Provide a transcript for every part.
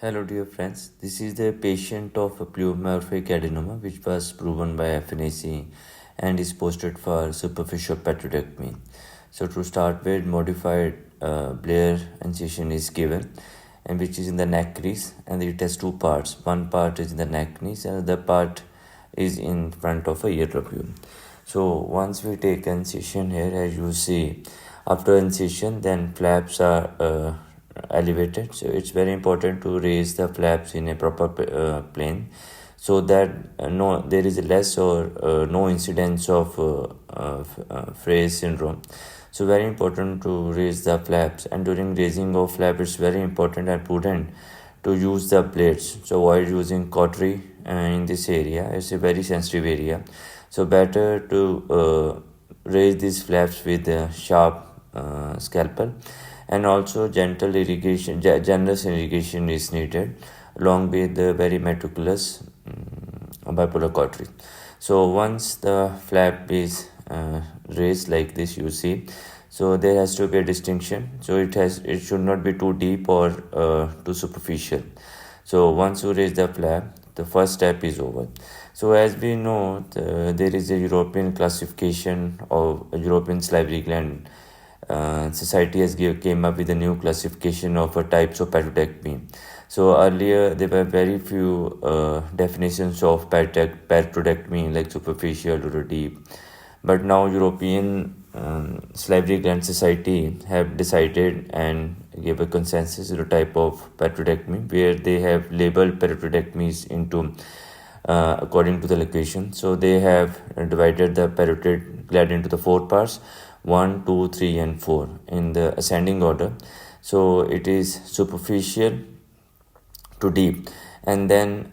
Hello dear friends, this is the patient of a pleomorphic adenoma which was proven by FNAC and is posted for superficial parotidectomy. So to start with, modified Blair incision is given and which is in the neck crease, and it has two parts. One part is in the neck crease and the other part is in front of a ear lobule. So once we take incision here, as you see, after incision then flaps are elevated, so it's very important to raise the flaps in a proper plane so that there is less or no incidence of Frey's syndrome. So very important to raise the flaps, and during raising of flap it's very important and prudent to use the blades. So avoid using cautery in this area. It's a very sensitive area, so better to raise these flaps with a sharp scalpel. And also gentle irrigation, generous irrigation is needed along with the very meticulous bipolar cautery. So once the flap is raised like this, you see, so there has to be a distinction. So it should not be too deep or too superficial. So once you raise the flap, the first step is over. So as we know, there is a European classification of European salivary gland. Society has came up with a new classification of types of parotidectomy. So earlier there were very few definitions of parotidectomy, like superficial or deep. But now European Salivary Gland Society have decided and gave a consensus to the type of parotidectomy, where they have labeled parotidectomies into according to the location. So they have divided the parotid gland into the four parts: 1, 2, 3, and 4 in the ascending order. So it is superficial to deep, and then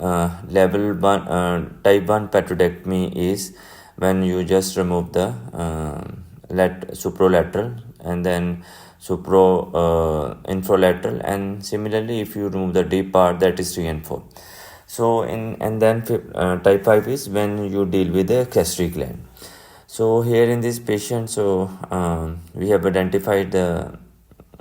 level 1 type 1 parotidectomy is when you just remove the supralateral and then infralateral, and similarly if you remove the deep part, that is 3 and 4. So type 5 is when you deal with the gastric gland. So here in this patient, we have identified the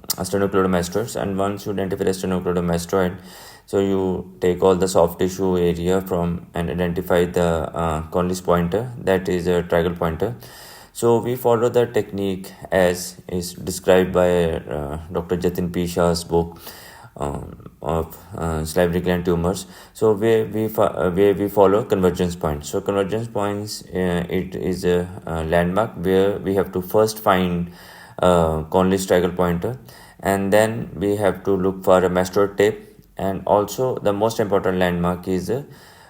sternocleidomastoids, and once you identify the sternocleidomastoid, so you take all the soft tissue area from and identify the Conley's pointer, that is a triangle pointer. So we follow the technique as is described by Dr. Jatin P. Shah's book of salivary gland tumors. So where we follow convergence points. So convergence points, it is a landmark where we have to first find Conley's triangle pointer, and then we have to look for a mastoid tape, and also the most important landmark is a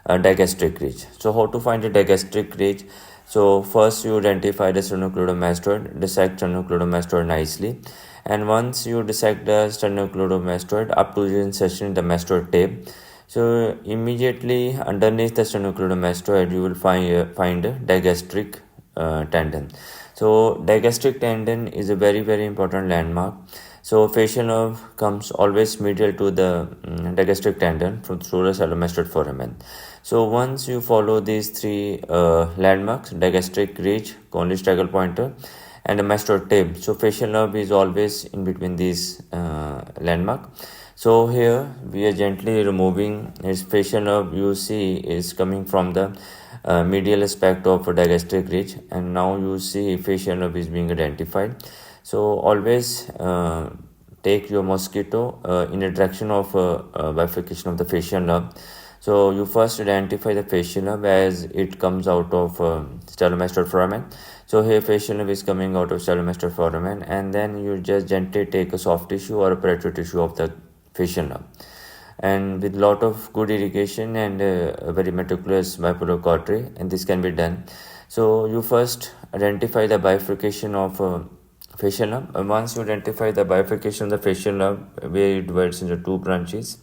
digastric ridge. So how to find a digastric ridge? So first you identify the sternocleidomastoid, dissect sternocleidomastoid nicely, and once you dissect the sternocleidomastoid up to the insertion in the mastoid tape, so immediately underneath the sternocleidomastoid you will find a digastric tendon. So digastric tendon is a very important landmark. So facial nerve comes always medial to the digastric tendon through the saddle-mastoid foramen. So once you follow these three landmarks, digastric ridge, Conley's triangle pointer, and a mastoid tape, so facial nerve is always in between these landmark. So here we are gently removing his facial nerve. You see is coming from the medial aspect of a digastric ridge, and now you see facial nerve is being identified. So always take your mosquito in a direction of bifurcation of the facial nerve. So you first identify the facial nerve as it comes out of stylomastoid foramen. So here facial nerve is coming out of stylomastoid foramen, and then you just gently take a soft tissue or a parietal tissue of the facial nerve, and with lot of good irrigation and a very meticulous bipolar cautery, and this can be done. So you first identify the bifurcation of facial nerve. Once you identify the bifurcation of the facial nerve where it divides into two branches,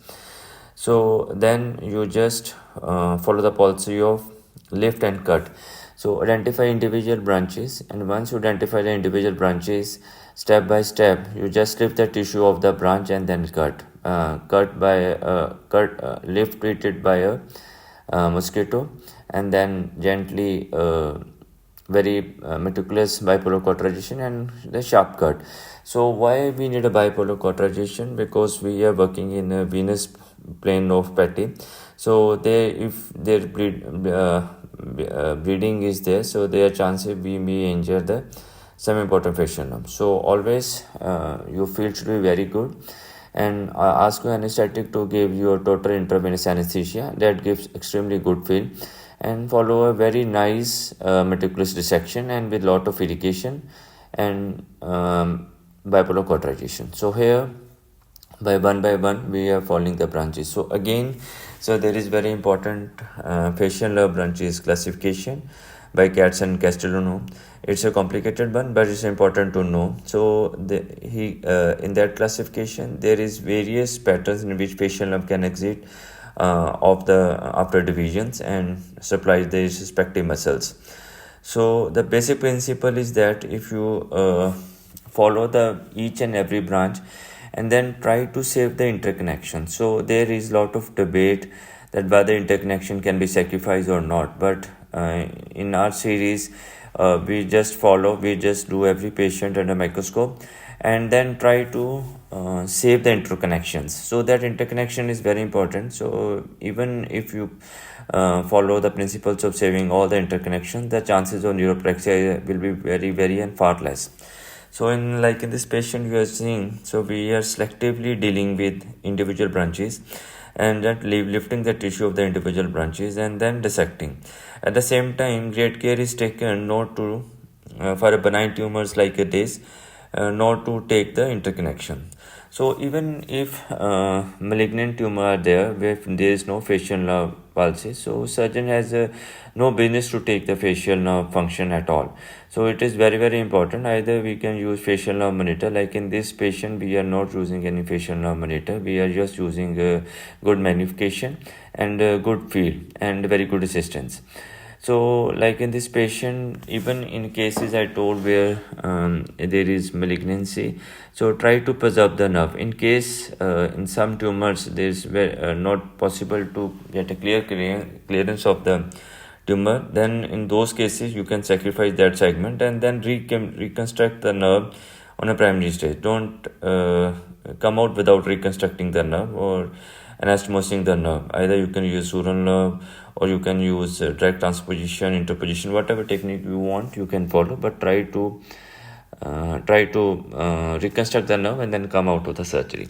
so then you just follow the policy of lift and cut. So identify individual branches, and once you identify the individual branches, step by step you just lift the tissue of the branch and then cut. Lift treated by a mosquito, and then gently very meticulous bipolar cauterization and the sharp cut. So why we need a bipolar cauterization? Because we are working in a venous plane of patty. So they, if their bleeding is there, so there are chances we may injure the semi-bottom facial nerve. So always your field should be very good, and ask your anesthetic to give you a total intravenous anesthesia that gives extremely good feel, and follow a very nice meticulous dissection and with lot of irrigation and bipolar cauterization. So here by one we are following the branches. So again, so there is very important facial nerve branches classification by Katz and Castellano. It's a complicated one, but it's important to know. So in that classification there is various patterns in which facial nerve can exit of the after divisions and supply the respective muscles. So the basic principle is that if you follow the each and every branch and then try to save the interconnection. So there is lot of debate that whether interconnection can be sacrificed or not, but in our series we just do every patient under microscope and then try to save the interconnections. So that interconnection is very important. So even if you follow the principles of saving all the interconnections, the chances of neuropraxia will be very and far less. So in this patient we are seeing, so we are selectively dealing with individual branches and that lifting the tissue of the individual branches and then dissecting. At the same time, great care is taken not to for a benign tumors like this, not to take the interconnection. So even if malignant tumor are there where there is no facial nerve palsy, so surgeon has no business to take the facial nerve function at all. So it is very important. Either we can use facial nerve monitor, like in this patient we are not using any facial nerve monitor, we are just using good magnification and good field and very good assistance. So like in this patient, even in cases I told where there is malignancy, so try to preserve the nerve. In case in some tumors there is not possible to get a clearance of the tumor, then in those cases you can sacrifice that segment and then reconstruct the nerve on a primary stage. Don't come out without reconstructing the nerve or anastomosing the nerve. Either you can use sural nerve or you can use direct transposition, interposition, whatever technique you want you can follow, but try to reconstruct the nerve and then come out of the surgery.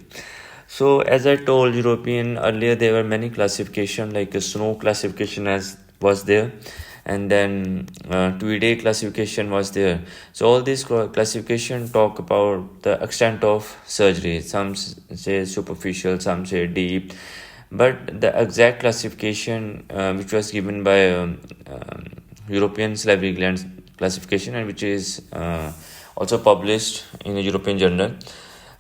So as I told, European earlier there were many classification, like a snow classification was there, and then Tweedy classification was there. So all these classification talk about the extent of surgery. Some say superficial, some say deep, but the exact classification which was given by European salivary gland classification, and which is also published in a European journal,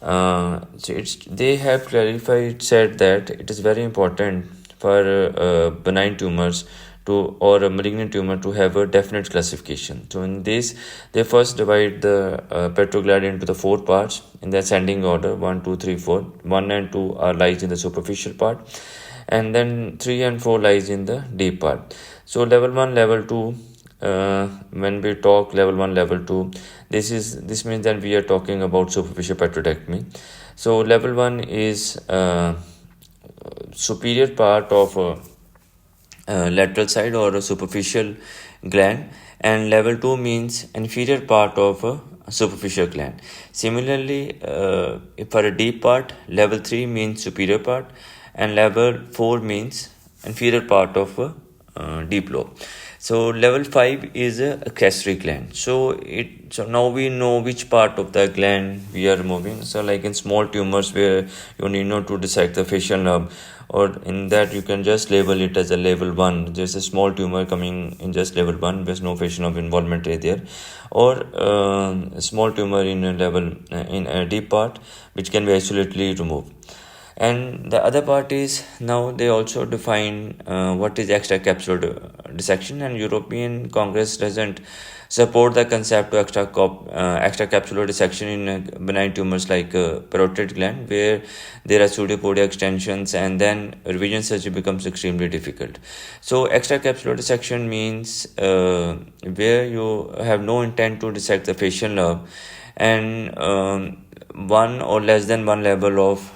so they have clarified, said that it is very important for benign tumors or a malignant tumor to have a definite classification. So in this, they first divide the petrogland into the 4 parts in the ascending order: 1, 2, 3, 4. 1 and 2 lies in the superficial part, and then 3 and 4 lies in the deep part. So level 1, level 2. When we talk level 1, level 2, this means that we are talking about superficial parotidectomy. So level 1 is superior part of lateral side or a superficial gland, and level 2 means inferior part of a superficial gland. Similarly, for a deep part, level 3 means superior part, and level 4 means inferior part of a deep lobe. So level 5 is a gastric gland. So now we know which part of the gland we are removing. So like in small tumors where you need not to dissect the facial nerve, or in that you can just label it as a level 1. There's a small tumor coming in just level 1, there's no facial nerve involvement there, or a small tumor in a deep part which can be isolatedly removed. And the other part is, now they also define what is extracapsular dissection, and European Congress doesn't support the concept of extracapsular dissection in benign tumors like parotid gland, where there are pseudopodia extensions and then revision surgery becomes extremely difficult. So extracapsular dissection means where you have no intent to dissect the facial nerve, and one or less than one level of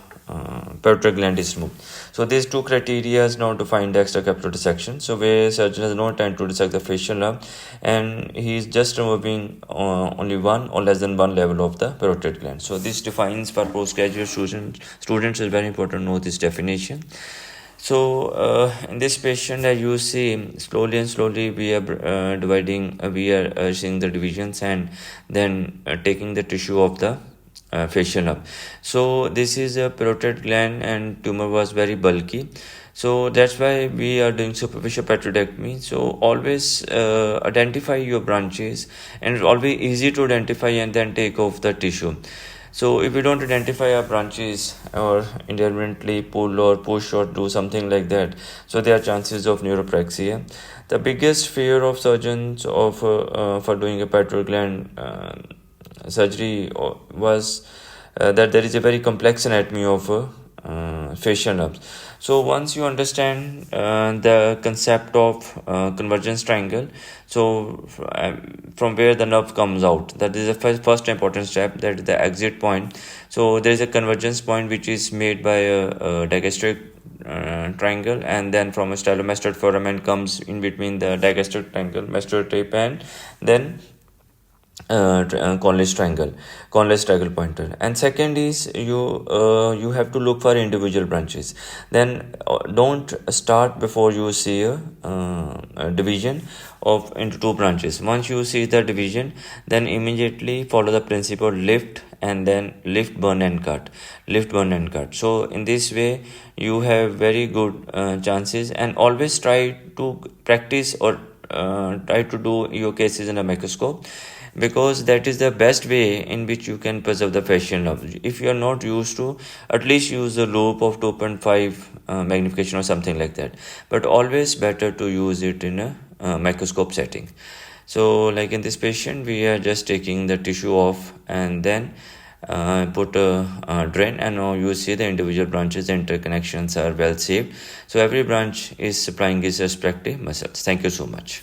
parotid gland is removed. So these two criteria is now to find the extracapital dissection. So where surgeon has no time to dissect the facial nerve, and he is just removing only one or less than one level of the parotid gland. So this defines for postgraduate students is very important to know this definition. So in this patient, as you see, slowly we are we are seeing the divisions and then taking the tissue of the facial nerve. So this is a parotid gland and tumor was very bulky. So that's why we are doing superficial parotidectomy. So always identify your branches, and it's always easy to identify and then take off the tissue. So if we don't identify our branches or independently pull or push or do something like that, so there are chances of neuropraxia. The biggest fear of surgeons of for doing a parotid gland surgery was that there is a very complex anatomy of facial nerves. So once you understand the concept of convergence triangle, so from where the nerve comes out, that is the first important step, that is the exit point. So there is a convergence point which is made by a digastric triangle, and then from a stylomastoid foramen comes in between the digastric triangle, mastoid tape, and then convex triangle pointer. And second is you have to look for individual branches. Then don't start before you see a division of into two branches. Once you see the division, then immediately follow the principle lift, and then lift, burn and cut, lift, burn and cut. So in this way you have very good chances, and always try to practice or try to do your cases in a microscope, because that is the best way in which you can preserve the facial nerve. If you are not used to, at least use a loop of 2.5 magnification or something like that, but always better to use it in a microscope setting. So like in this patient, we are just taking the tissue off and then put a drain, and now you see the individual branches, the interconnections are well saved. So every branch is supplying its respective muscles. Thank you so much.